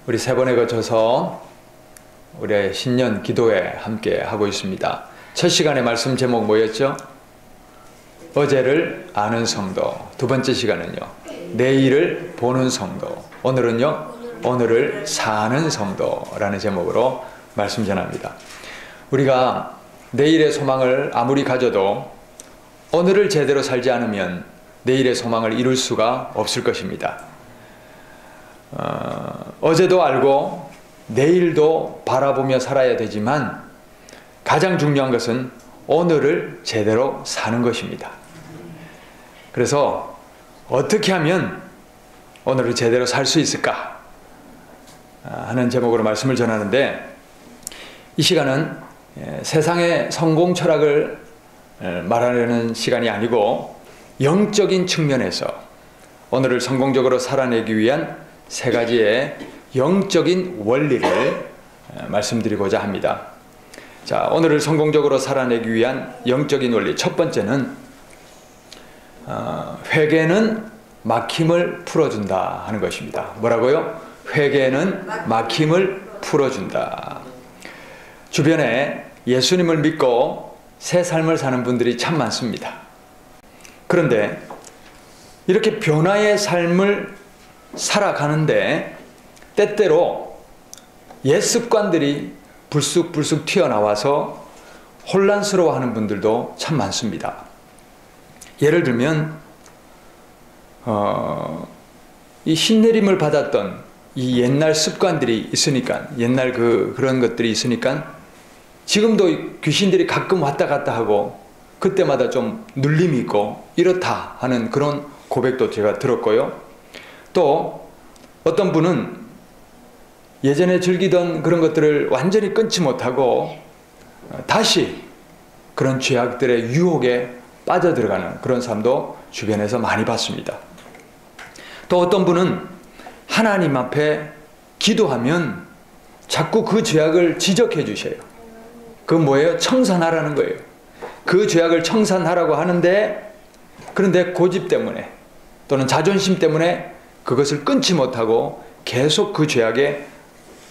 우리 세 번에 거쳐서 우리의 신년 기도회 함께 하고 있습니다. 첫 시간의 말씀 제목 뭐였죠? 어제를 아는 성도. 두 번째 시간은요, 내일을 보는 성도. 오늘은요, 오늘을 사는 성도라는 제목으로 말씀 전합니다. 우리가 내일의 소망을 아무리 가져도 오늘을 제대로 살지 않으면 내일의 소망을 이룰 수가 없을 것입니다. 어제도 알고 내일도 바라보며 살아야 되지만 가장 중요한 것은 오늘을 제대로 사는 것입니다. 그래서 어떻게 하면 오늘을 제대로 살 수 있을까 하는 제목으로 말씀을 전하는데, 이 시간은 세상의 성공 철학을 말하려는 시간이 아니고 영적인 측면에서 오늘을 성공적으로 살아내기 위한 세 가지의 영적인 원리를 말씀드리고자 합니다. 자, 오늘을 성공적으로 살아내기 위한 영적인 원리. 첫 번째는 회개는 막힘을 풀어준다 하는 것입니다. 뭐라고요? 회개는 막힘을 풀어준다. 주변에 예수님을 믿고 새 삶을 사는 분들이 참 많습니다. 그런데 이렇게 변화의 삶을 살아가는데 때때로 옛 습관들이 불쑥불쑥 튀어나와서 혼란스러워하는 분들도 참 많습니다. 예를 들면 이 신내림을 받았던 이 옛날 습관들이 있으니까, 옛날 그런 것들이 있으니까 지금도 귀신들이 가끔 왔다 갔다 하고 그때마다 좀 눌림이 있고 이렇다 하는 그런 고백도 제가 들었고요. 또 어떤 분은 예전에 즐기던 그런 것들을 완전히 끊지 못하고 다시 그런 죄악들의 유혹에 빠져들어가는 그런 사람도 주변에서 많이 봤습니다. 또 어떤 분은 하나님 앞에 기도하면 자꾸 그 죄악을 지적해 주셔요. 그건 뭐예요? 청산하라는 거예요. 그 죄악을 청산하라고 하는데, 그런데 고집 때문에 또는 자존심 때문에 그것을 끊지 못하고 계속 그 죄악에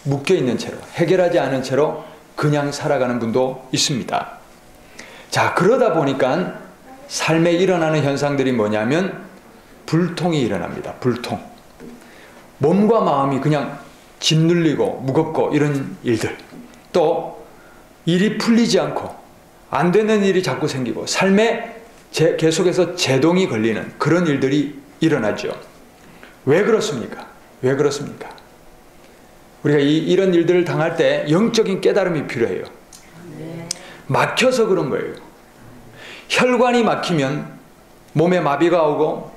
묶여있는 채로, 해결하지 않은 채로 그냥 살아가는 분도 있습니다. 자, 그러다 보니까 삶에 일어나는 현상들이 뭐냐면 불통이 일어납니다. 불통. 몸과 마음이 그냥 짓눌리고 무겁고 이런 일들. 또 일이 풀리지 않고 안 되는 일이 자꾸 생기고 삶에 계속해서 제동이 걸리는 그런 일들이 일어나죠. 왜 그렇습니까? 왜 그렇습니까? 우리가 이런 일들을 당할 때 영적인 깨달음이 필요해요. 막혀서 그런 거예요. 혈관이 막히면 몸에 마비가 오고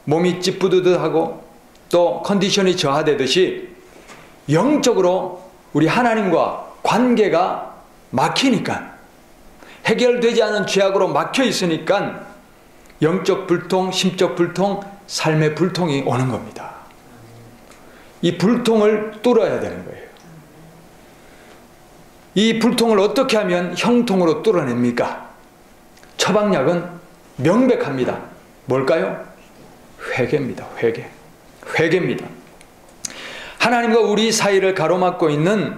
몸이 찌뿌드드하고 또 컨디션이 저하되듯이 영적으로 우리 하나님과 관계가 막히니까, 해결되지 않은 죄악으로 막혀 있으니까 영적 불통, 심적 불통, 삶의 불통이 오는 겁니다. 이 불통을 뚫어야 되는 거예요. 이 불통을 어떻게 하면 형통으로 뚫어냅니까? 처방약은 명백합니다. 뭘까요? 회개입니다. 회개. 회개입니다. 하나님과 우리 사이를 가로막고 있는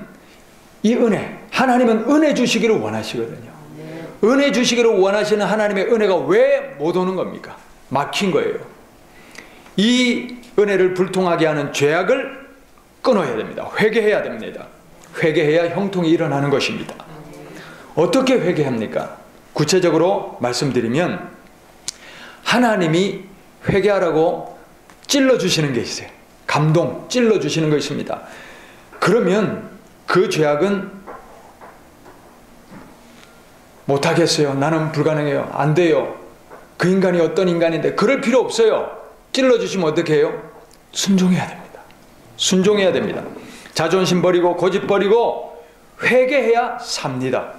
이 은혜, 하나님은 은혜 주시기를 원하시거든요. 은혜 주시기를 원하시는 하나님의 은혜가 왜 못 오는 겁니까? 막힌 거예요. 이 은혜를 불통하게 하는 죄악을 끊어야 됩니다. 회개해야 됩니다. 회개해야 형통이 일어나는 것입니다. 어떻게 회개합니까? 구체적으로 말씀드리면 하나님이 회개하라고 찔러주시는 게 있어요. 감동, 찔러주시는 거 있습니다. 그러면 그 죄악은 못하겠어요. 나는 불가능해요. 안 돼요. 그 인간이 어떤 인간인데. 그럴 필요 없어요. 찔러주시면 어떻게 해요? 순종해야 됩니다. 순종해야 됩니다. 자존심 버리고 고집 버리고 회개해야 삽니다.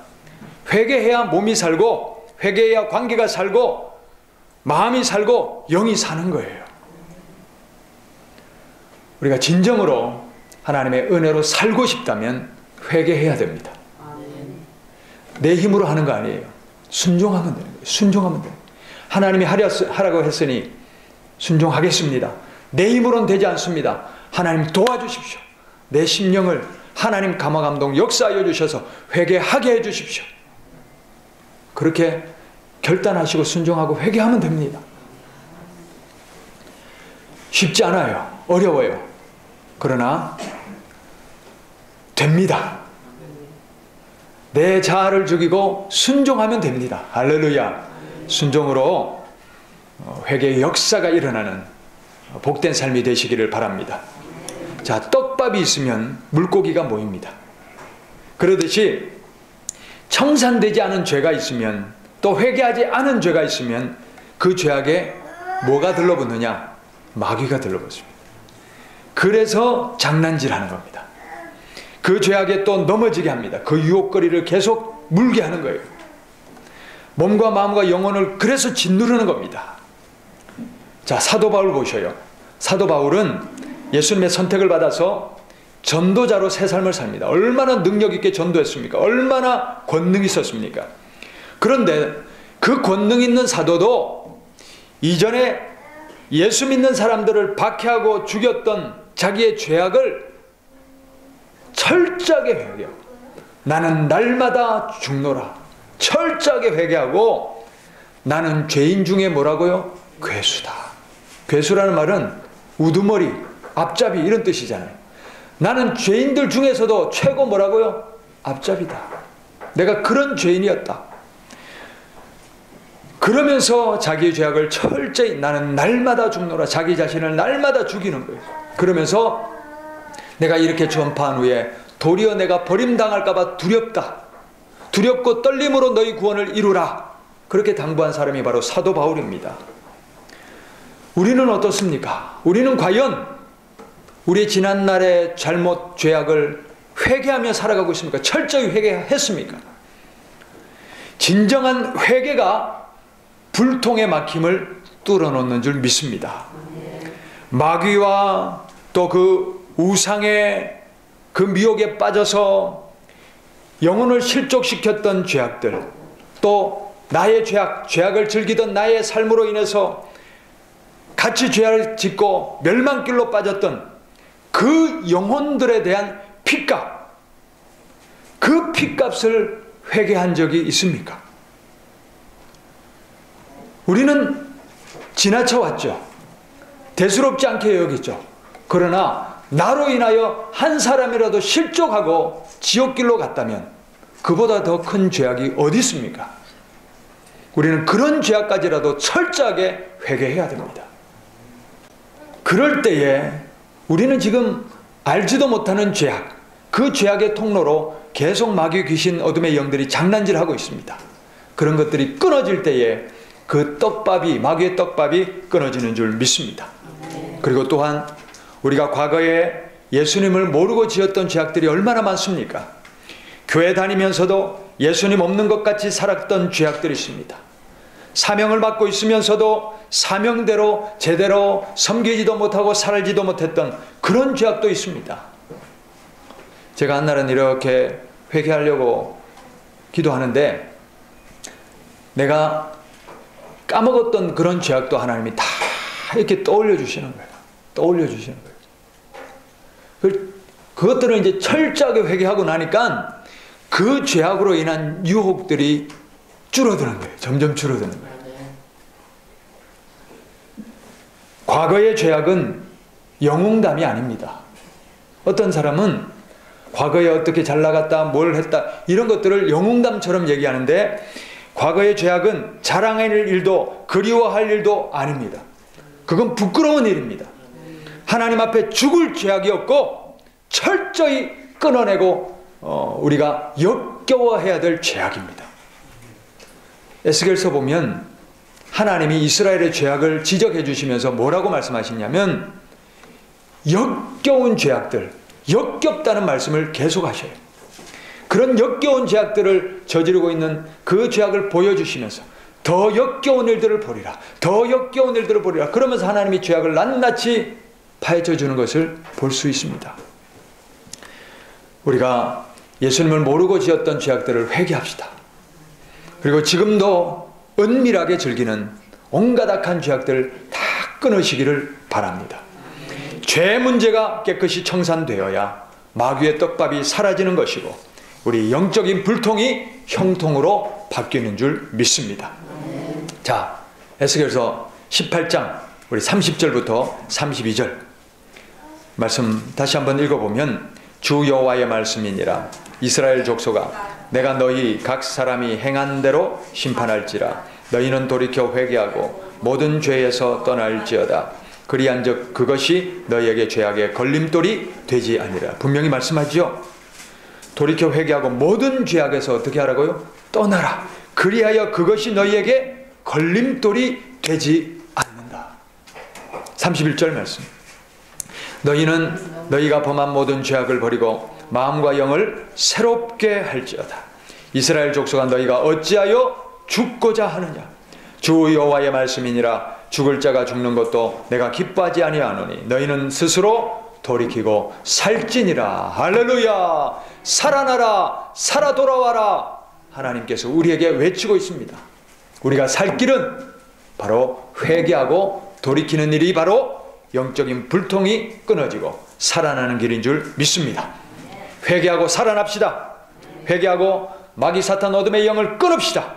회개해야 몸이 살고, 회개해야 관계가 살고, 마음이 살고, 영이 사는 거예요. 우리가 진정으로 하나님의 은혜로 살고 싶다면 회개해야 됩니다. 내 힘으로 하는 거 아니에요. 순종하면 되는 거예요. 순종하면 돼요. 하나님이 하라고 했으니 순종하겠습니다. 내 힘으로는 되지 않습니다. 하나님 도와주십시오. 내 심령을 하나님 감화 감동 역사하여 주셔서 회개하게 해 주십시오. 그렇게 결단하시고 순종하고 회개하면 됩니다. 쉽지 않아요. 어려워요. 그러나 됩니다. 내 자아를 죽이고 순종하면 됩니다. 할렐루야. 순종으로 회개의 역사가 일어나는 복된 삶이 되시기를 바랍니다. 자, 떡밥이 있으면 물고기가 모입니다. 그러듯이 청산되지 않은 죄가 있으면, 또 회개하지 않은 죄가 있으면 그 죄악에 뭐가 들러붙느냐? 마귀가 들러붙습니다. 그래서 장난질하는 겁니다. 그 죄악에 또 넘어지게 합니다. 그 유혹거리를 계속 물게 하는 거예요. 몸과 마음과 영혼을 그래서 짓누르는 겁니다. 자, 사도 바울 보셔요. 사도 바울은 예수님의 선택을 받아서 전도자로 새 삶을 삽니다. 얼마나 능력 있게 전도했습니까? 얼마나 권능이 있었습니까? 그런데 그 권능 있는 사도도 이전에 예수 믿는 사람들을 박해하고 죽였던 자기의 죄악을 철저하게 회개하고, 나는 날마다 죽노라 철저하게 회개하고, 나는 죄인 중에 뭐라고요? 괴수다. 괴수라는 말은 우두머리, 앞잡이 이런 뜻이잖아요. 나는 죄인들 중에서도 최고 뭐라고요? 앞잡이다. 내가 그런 죄인이었다. 그러면서 자기의 죄악을 철저히, 나는 날마다 죽노라, 자기 자신을 날마다 죽이는 거예요. 그러면서 내가 이렇게 전파한 후에 도리어 내가 버림당할까봐 두렵다. 두렵고 떨림으로 너희 구원을 이루라. 그렇게 당부한 사람이 바로 사도 바울입니다. 우리는 어떻습니까? 우리는 과연 우리 지난날의 잘못, 죄악을 회개하며 살아가고 있습니까? 철저히 회개했습니까? 진정한 회개가 불통의 막힘을 뚫어놓는 줄 믿습니다. 마귀와 또 그 우상의 그 미혹에 빠져서 영혼을 실족시켰던 죄악들, 또 나의 죄악을 즐기던 나의 삶으로 인해서 같이 죄를 짓고 멸망길로 빠졌던 그 영혼들에 대한 핏값, 그 핏값을 회개한 적이 있습니까? 우리는 지나쳐왔죠. 대수롭지 않게 여기죠. 그러나 나로 인하여 한 사람이라도 실족하고 지옥길로 갔다면 그보다 더 큰 죄악이 어디 있습니까? 우리는 그런 죄악까지라도 철저하게 회개해야 됩니다. 그럴 때에 우리는 지금 알지도 못하는 죄악, 그 죄악의 통로로 계속 마귀, 귀신, 어둠의 영들이 장난질하고 있습니다. 그런 것들이 끊어질 때에 그 떡밥이, 마귀의 떡밥이 끊어지는 줄 믿습니다. 그리고 또한 우리가 과거에 예수님을 모르고 지었던 죄악들이 얼마나 많습니까? 교회 다니면서도 예수님 없는 것 같이 살았던 죄악들이 있습니다. 사명을 받고 있으면서도 사명대로 제대로 섬기지도 못하고 살지도 못했던 그런 죄악도 있습니다. 제가 한날은 이렇게 회개하려고 기도하는데 내가 까먹었던 그런 죄악도 하나님이 다 이렇게 떠올려 주시는 거예요. 떠올려 주시는 거예요. 그것들을 이제 철저하게 회개하고 나니까 그 죄악으로 인한 유혹들이 줄어드는 거예요. 점점 줄어드는 거예요. 과거의 죄악은 영웅담이 아닙니다. 어떤 사람은 과거에 어떻게 잘 나갔다, 뭘 했다, 이런 것들을 영웅담처럼 얘기하는데 과거의 죄악은 자랑할 일도 그리워할 일도 아닙니다. 그건 부끄러운 일입니다. 하나님 앞에 죽을 죄악이었고 철저히 끊어내고 우리가 역겨워해야 될 죄악입니다. 에스겔서 보면 하나님이 이스라엘의 죄악을 지적해 주시면서 뭐라고 말씀하시냐면 역겨운 죄악들, 역겹다는 말씀을 계속 하셔요. 그런 역겨운 죄악들을 저지르고 있는 그 죄악을 보여주시면서 더 역겨운 일들을 보리라, 더 역겨운 일들을 보리라, 그러면서 하나님이 죄악을 낱낱이 파헤쳐 주는 것을 볼 수 있습니다. 우리가 예수님을 모르고 지었던 죄악들을 회개합시다. 그리고 지금도 은밀하게 즐기는 온갖 악한 죄악들 다 끊으시기를 바랍니다. 죄 문제가 깨끗이 청산되어야 마귀의 떡밥이 사라지는 것이고 우리 영적인 불통이 형통으로 바뀌는 줄 믿습니다. 자, 에스겔서 18장 우리 30절부터 32절 말씀 다시 한번 읽어보면, 주 여호와의 말씀이니라. 이스라엘 족속아, 내가 너희 각 사람이 행한 대로 심판할지라. 너희는 돌이켜 회개하고 모든 죄에서 떠날지어다. 그리한즉 그것이 너희에게 죄악의 걸림돌이 되지 아니라. 분명히 말씀하지요. 돌이켜 회개하고 모든 죄악에서 어떻게 하라고요? 떠나라. 그리하여 그것이 너희에게 걸림돌이 되지 않는다. 31절 말씀. 너희는 너희가 범한 모든 죄악을 버리고 마음과 영을 새롭게 할지어다. 이스라엘 족속아, 너희가 어찌하여 죽고자 하느냐? 주 여호와의 말씀이니라. 죽을 자가 죽는 것도 내가 기뻐하지 아니하노니 너희는 스스로 돌이키고 살찌니라. 할렐루야. 살아나라. 살아 돌아와라. 하나님께서 우리에게 외치고 있습니다. 우리가 살 길은 바로 회개하고 돌이키는 일이 바로 영적인 불통이 끊어지고 살아나는 길인 줄 믿습니다. 회개하고 살아납시다. 회개하고 마귀 사탄 어둠의 영을 끊읍시다.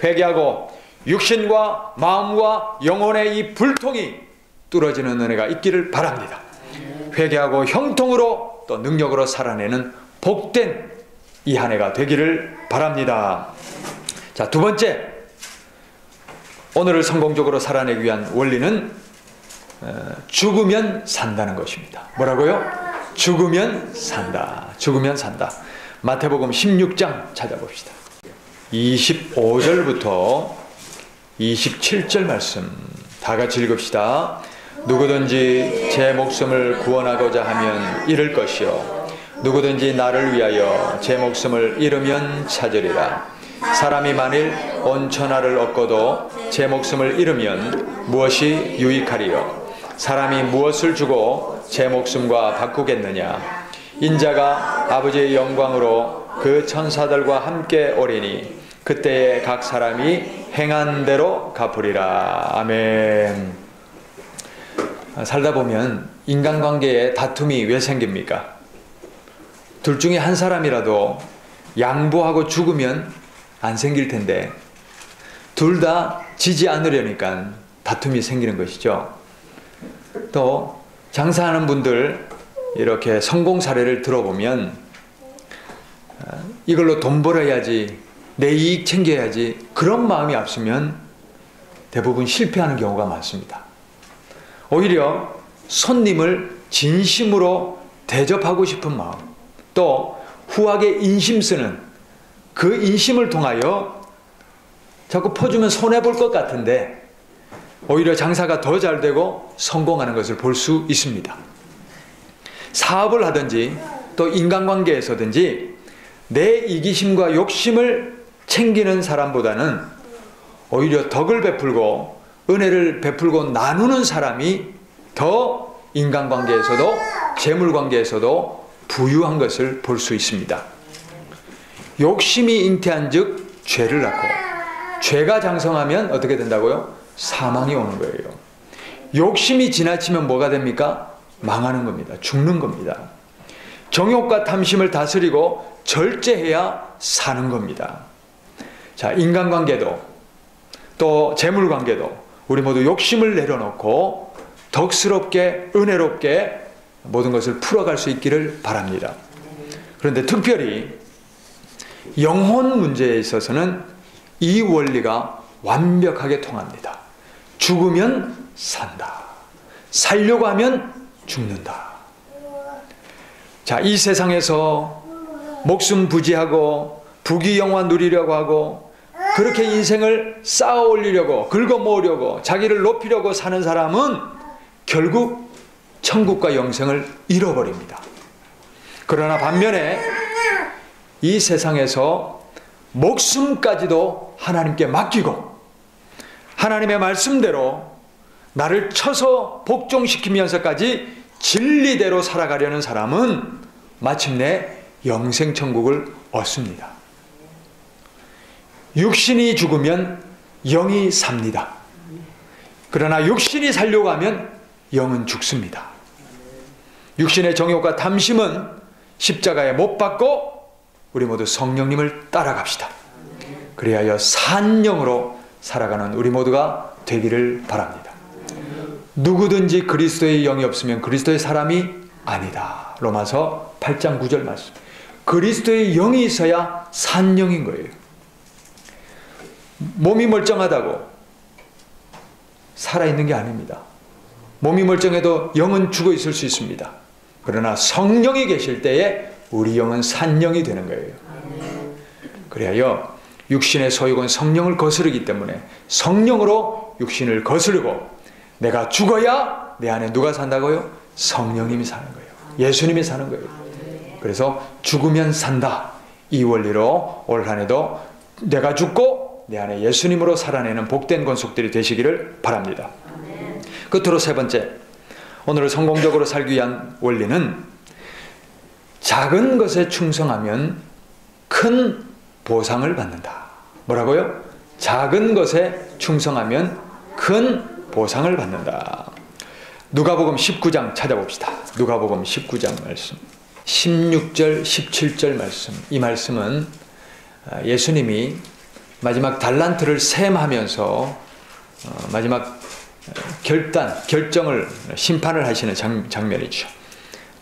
회개하고 육신과 마음과 영혼의 이 불통이 뚫어지는 은혜가 있기를 바랍니다. 회개하고 형통으로 또 능력으로 살아내는 복된 이 한 해가 되기를 바랍니다. 자, 두 번째, 오늘을 성공적으로 살아내기 위한 원리는 죽으면 산다는 것입니다. 뭐라고요? 죽으면 산다. 죽으면 산다. 마태복음 16장 찾아봅시다. 25절부터 27절 말씀 다 같이 읽읍시다. 누구든지 제 목숨을 구원하고자 하면 잃을 것이요 누구든지 나를 위하여 제 목숨을 잃으면 찾으리라. 사람이 만일 온 천하를 얻고도 제 목숨을 잃으면 무엇이 유익하리요? 사람이 무엇을 주고 제 목숨과 바꾸겠느냐? 인자가 아버지의 영광으로 그 천사들과 함께 오리니 그때에 각 사람이 행한 대로 갚으리라. 아멘. 살다 보면 인간관계에 다툼이 왜 생깁니까? 둘 중에 한 사람이라도 양보하고 죽으면 안 생길 텐데 둘 다 지지 않으려니까 다툼이 생기는 것이죠. 또 장사하는 분들 이렇게 성공 사례를 들어보면 이걸로 돈 벌어야지, 내 이익 챙겨야지, 그런 마음이 앞서면 대부분 실패하는 경우가 많습니다. 오히려 손님을 진심으로 대접하고 싶은 마음, 또 후하게 인심 쓰는 그 인심을 통하여 자꾸 퍼주면 손해볼 것 같은데 오히려 장사가 더 잘 되고 성공하는 것을 볼 수 있습니다. 사업을 하든지 또 인간관계에서든지 내 이기심과 욕심을 챙기는 사람보다는 오히려 덕을 베풀고 은혜를 베풀고 나누는 사람이 더 인간관계에서도 재물관계에서도 부유한 것을 볼 수 있습니다. 욕심이 잉태한 즉 죄를 낳고 죄가 장성하면 어떻게 된다고요? 사망이 오는 거예요. 욕심이 지나치면 뭐가 됩니까? 망하는 겁니다. 죽는 겁니다. 정욕과 탐심을 다스리고 절제해야 사는 겁니다. 자, 인간관계도 또 재물관계도 우리 모두 욕심을 내려놓고 덕스럽게 은혜롭게 모든 것을 풀어갈 수 있기를 바랍니다. 그런데 특별히 영혼 문제에 있어서는 이 원리가 완벽하게 통합니다. 죽으면 산다. 살려고 하면 죽는다. 자, 이 세상에서 목숨 부지하고 부귀영화 누리려고 하고 그렇게 인생을 쌓아 올리려고 긁어 모으려고 자기를 높이려고 사는 사람은 결국 천국과 영생을 잃어버립니다. 그러나 반면에 이 세상에서 목숨까지도 하나님께 맡기고 하나님의 말씀대로 나를 쳐서 복종시키면서까지 진리대로 살아가려는 사람은 마침내 영생천국을 얻습니다. 육신이 죽으면 영이 삽니다. 그러나 육신이 살려고 하면 영은 죽습니다. 육신의 정욕과 탐심은 십자가에 못 박고 우리 모두 성령님을 따라갑시다. 그리하여 산 영으로 살아가는 우리 모두가 되기를 바랍니다. 누구든지 그리스도의 영이 없으면 그리스도의 사람이 아니다. 로마서 8장 9절 말씀. 그리스도의 영이 있어야 산 영인 거예요. 몸이 멀쩡하다고 살아있는 게 아닙니다. 몸이 멀쩡해도 영은 죽어 있을 수 있습니다. 그러나 성령이 계실 때에 우리 영은 산 영이 되는 거예요. 그래야 육신의 소욕은 성령을 거스르기 때문에 성령으로 육신을 거스르고 내가 죽어야 내 안에 누가 산다고요? 성령님이 사는 거예요. 예수님이 사는 거예요. 그래서 죽으면 산다. 이 원리로 올 한 해도 내가 죽고 내 안에 예수님으로 살아내는 복된 권속들이 되시기를 바랍니다. 끝으로 세 번째, 오늘을 성공적으로 살기 위한 원리는 작은 것에 충성하면 큰 보상을 받는다. 뭐라고요? 작은 것에 충성하면 큰 보상을 받는다. 누가복음 19장 찾아봅시다. 누가복음 19장 말씀 16절 17절 말씀. 이 말씀은 예수님이 마지막 달란트를 셈하면서 마지막 결정을 심판을 하시는 장면이죠.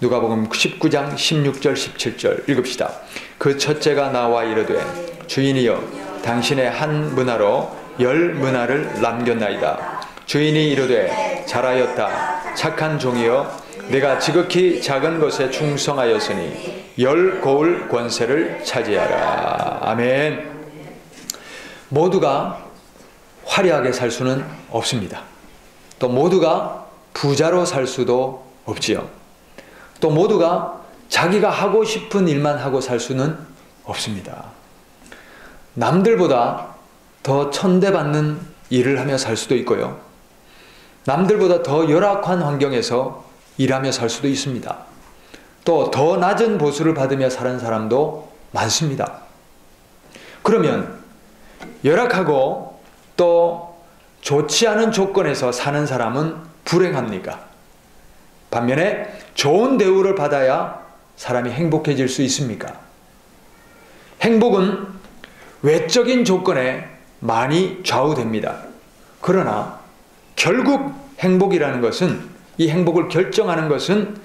누가복음 19장 16절 17절 읽읍시다. 그 첫째가 나와 이르되 주인이여 당신의 한 문화로 10문화를 남겼나이다. 주인이 이르되 잘하였다 착한 종이여 내가 지극히 작은 것에 충성하였으니 10고을 권세를 차지하라. 아멘. 모두가 화려하게 살 수는 없습니다. 또 모두가 부자로 살 수도 없지요. 또 모두가 자기가 하고 싶은 일만 하고 살 수는 없습니다. 남들보다 더 천대받는 일을 하며 살 수도 있고요. 남들보다 더 열악한 환경에서 일하며 살 수도 있습니다. 또 더 낮은 보수를 받으며 사는 사람도 많습니다. 그러면 열악하고 또 좋지 않은 조건에서 사는 사람은 불행합니까? 반면에 좋은 대우를 받아야 사람이 행복해질 수 있습니까? 행복은 외적인 조건에 많이 좌우됩니다. 그러나 결국 행복이라는 것은, 이 행복을 결정하는 것은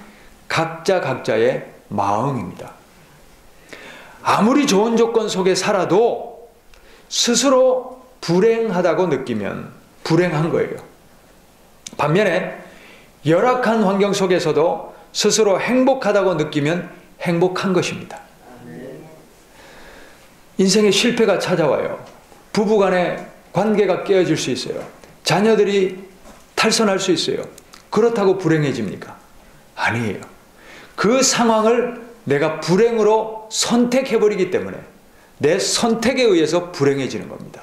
각자의 마음입니다. 아무리 좋은 조건 속에 살아도 스스로 불행하다고 느끼면 불행한 거예요. 반면에 열악한 환경 속에서도 스스로 행복하다고 느끼면 행복한 것입니다. 인생에 실패가 찾아와요. 부부간의 관계가 깨어질 수 있어요. 자녀들이 탈선할 수 있어요. 그렇다고 불행해집니까? 아니에요. 그 상황을 내가 불행으로 선택해버리기 때문에 내 선택에 의해서 불행해지는 겁니다.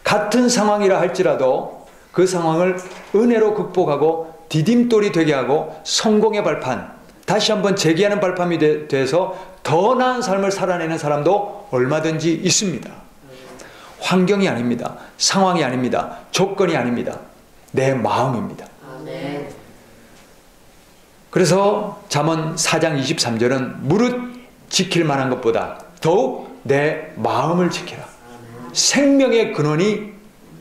같은 상황이라 할지라도 그 상황을 은혜로 극복하고 디딤돌이 되게 하고 성공의 발판, 다시 한번 재기하는 발판이 돼서 더 나은 삶을 살아내는 사람도 얼마든지 있습니다. 환경이 아닙니다. 상황이 아닙니다. 조건이 아닙니다. 내 마음입니다. 그래서 잠언 4장 23절은 무릇 지킬 만한 것보다 더욱 내 마음을 지키라. 생명의 근원이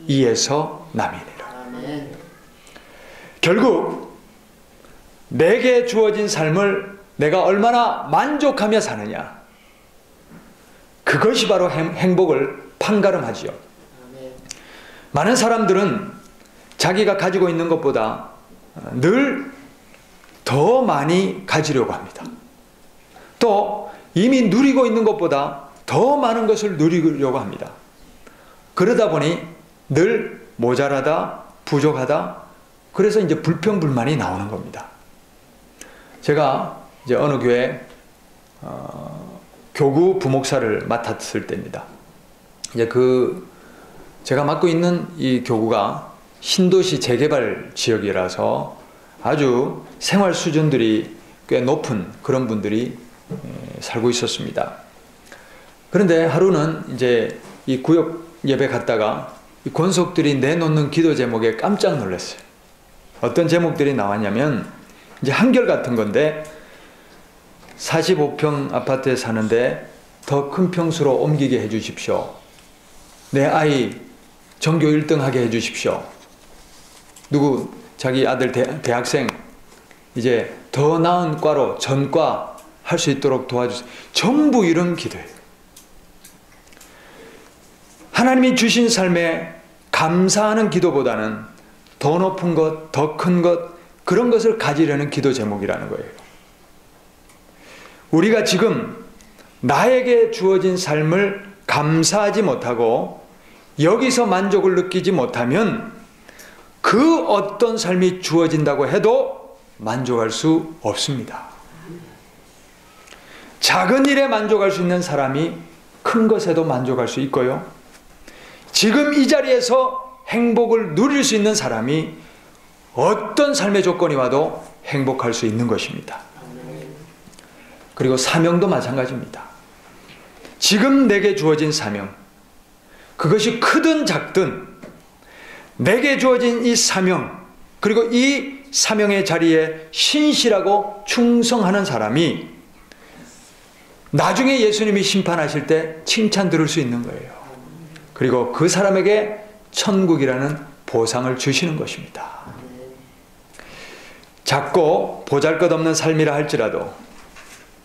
이에서 남이니라. 결국 내게 주어진 삶을 내가 얼마나 만족하며 사느냐, 그것이 바로 행복을 판가름하지요. 많은 사람들은 자기가 가지고 있는 것보다 늘 더 많이 가지려고 합니다. 또 이미 누리고 있는 것보다 더 많은 것을 누리려고 합니다. 그러다 보니 늘 모자라다, 부족하다, 그래서 이제 불평불만이 나오는 겁니다. 제가 이제 어느 교회 교구 부목사를 맡았을 때입니다. 이제 제가 맡고 있는 이 교구가 신도시 재개발 지역이라서 아주 생활 수준들이 꽤 높은 그런 분들이 살고 있었습니다. 그런데 하루는 이제 이 구역 예배 갔다가 이 권속들이 내놓는 기도 제목에 깜짝 놀랐어요. 어떤 제목들이 나왔냐면 이제 한결같은 건데 45평 아파트에 사는데 더 큰 평수로 옮기게 해주십시오. 내 아이 전교 1등 하게 해주십시오. 누구 자기 아들 대학생 이제 더 나은 과로 전과 할 수 있도록 도와주세요. 전부 이런 기도예요. 하나님이 주신 삶에 감사하는 기도보다는 더 높은 것, 더 큰 것, 그런 것을 가지려는 기도 제목이라는 거예요. 우리가 지금 나에게 주어진 삶을 감사하지 못하고 여기서 만족을 느끼지 못하면 그 어떤 삶이 주어진다고 해도 만족할 수 없습니다. 작은 일에 만족할 수 있는 사람이 큰 것에도 만족할 수 있고요. 지금 이 자리에서 행복을 누릴 수 있는 사람이 어떤 삶의 조건이 와도 행복할 수 있는 것입니다. 그리고 사명도 마찬가지입니다. 지금 내게 주어진 사명, 그것이 크든 작든 내게 주어진 이 사명, 그리고 이 사명의 자리에 신실하고 충성하는 사람이 나중에 예수님이 심판하실 때 칭찬 들을 수 있는 거예요. 그리고 그 사람에게 천국이라는 보상을 주시는 것입니다. 작고 보잘것없는 삶이라 할지라도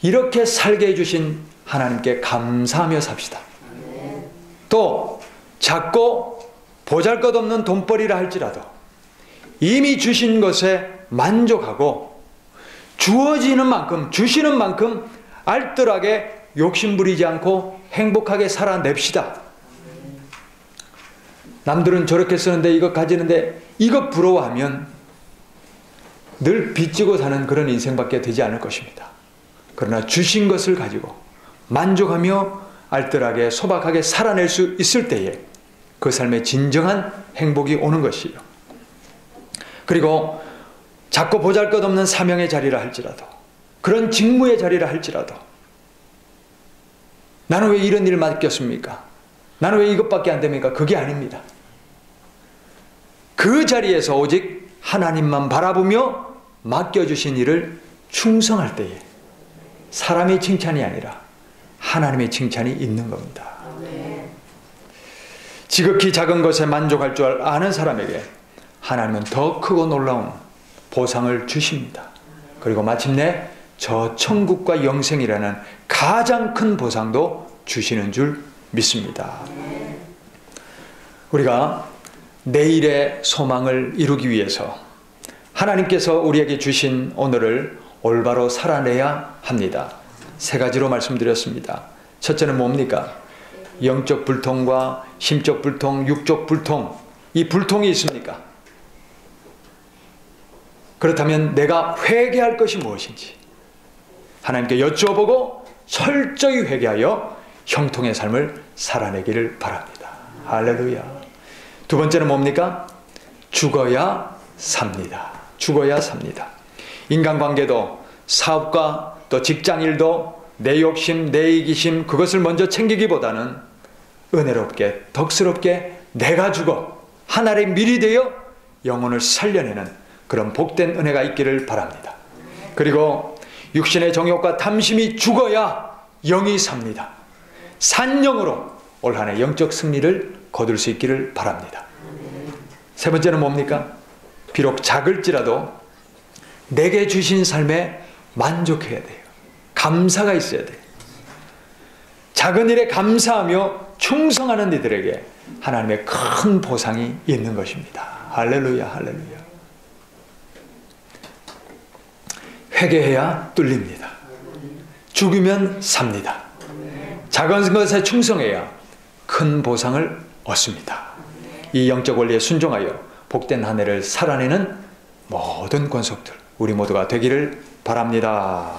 이렇게 살게 해주신 하나님께 감사하며 삽시다. 또 작고 보잘것없는 돈벌이라 할지라도 이미 주신 것에 만족하고 주어지는 만큼, 주시는 만큼 알뜰하게 욕심부리지 않고 행복하게 살아냅시다. 남들은 저렇게 쓰는데 이거 가지는데 이거 부러워하면 늘 빚지고 사는 그런 인생밖에 되지 않을 것입니다. 그러나 주신 것을 가지고 만족하며 알뜰하게 소박하게 살아낼 수 있을 때에 그 삶의 진정한 행복이 오는 것이에요. 그리고 작고 보잘것없는 사명의 자리라 할지라도 그런 직무의 자리라 할지라도 나는 왜 이런 일을 맡겼습니까? 나는 왜 이것밖에 안 됩니까? 그게 아닙니다. 그 자리에서 오직 하나님만 바라보며 맡겨주신 일을 충성할 때에 사람의 칭찬이 아니라 하나님의 칭찬이 있는 겁니다. 지극히 작은 것에 만족할 줄 아는 사람에게 하나님은 더 크고 놀라운 보상을 주십니다. 그리고 마침내 저 천국과 영생이라는 가장 큰 보상도 주시는 줄 믿습니다. 우리가 내일의 소망을 이루기 위해서 하나님께서 우리에게 주신 오늘을 올바로 살아내야 합니다. 세 가지로 말씀드렸습니다. 첫째는 뭡니까? 영적 불통과 심적 불통, 육적 불통, 이 불통이 있습니까? 그렇다면 내가 회개할 것이 무엇인지 하나님께 여쭤보고 철저히 회개하여 형통의 삶을 살아내기를 바랍니다. 할렐루야. 두 번째는 뭡니까? 죽어야 삽니다. 죽어야 삽니다. 인간관계도 사업과 또 직장일도 내 욕심, 내 이기심 그것을 먼저 챙기기보다는 은혜롭게 덕스럽게 내가 죽어 하늘의 밀이 되어 영혼을 살려내는 그런 복된 은혜가 있기를 바랍니다. 그리고 육신의 정욕과 탐심이 죽어야 영이 삽니다. 산영으로 올 한 해 영적 승리를 거둘 수 있기를 바랍니다. 세 번째는 뭡니까? 비록 작을지라도 내게 주신 삶에 만족해야 돼요. 감사가 있어야 돼요. 작은 일에 감사하며 충성하는 이들에게 하나님의 큰 보상이 있는 것입니다. 할렐루야, 할렐루야. 회개해야 뚫립니다. 죽으면 삽니다. 작은 것에 충성해야 큰 보상을 얻습니다. 이 영적 원리에 순종하여 복된 한 해를 살아내는 모든 권속들 우리 모두가 되기를 바랍니다.